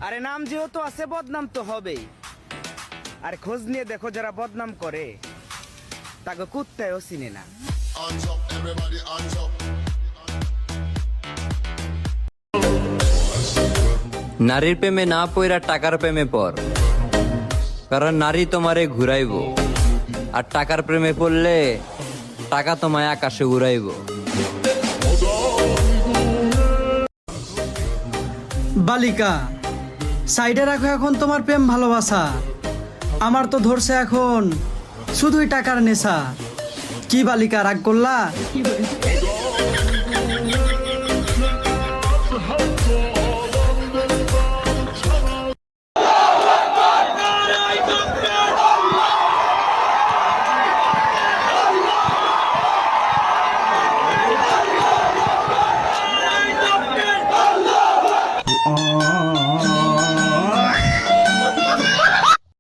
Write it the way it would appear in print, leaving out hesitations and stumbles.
আরে নাম যেহেতু আছে বদনাম তো হবেই। আর খোঁজ নিয়ে দেখো যারা বদনাম করে তাকে কুত্তায়ও চিনে না। Hands up, everybody, hands up. নারীর প্রেমে না পইরা টাকার প্রেমে পড়, কারণ নারী তোমারে ঘুরাইবো, আর টাকার প্রেমে পড়লে টাকা তোমায় আকাশে উড়াইবো। বালিকা, সাইডে রাখো এখন তোমার প্রেম ভালোবাসা। আমার তো ধরছে এখন শুধুই টাকার নেশা। কি বালিকা, রাগ করলা?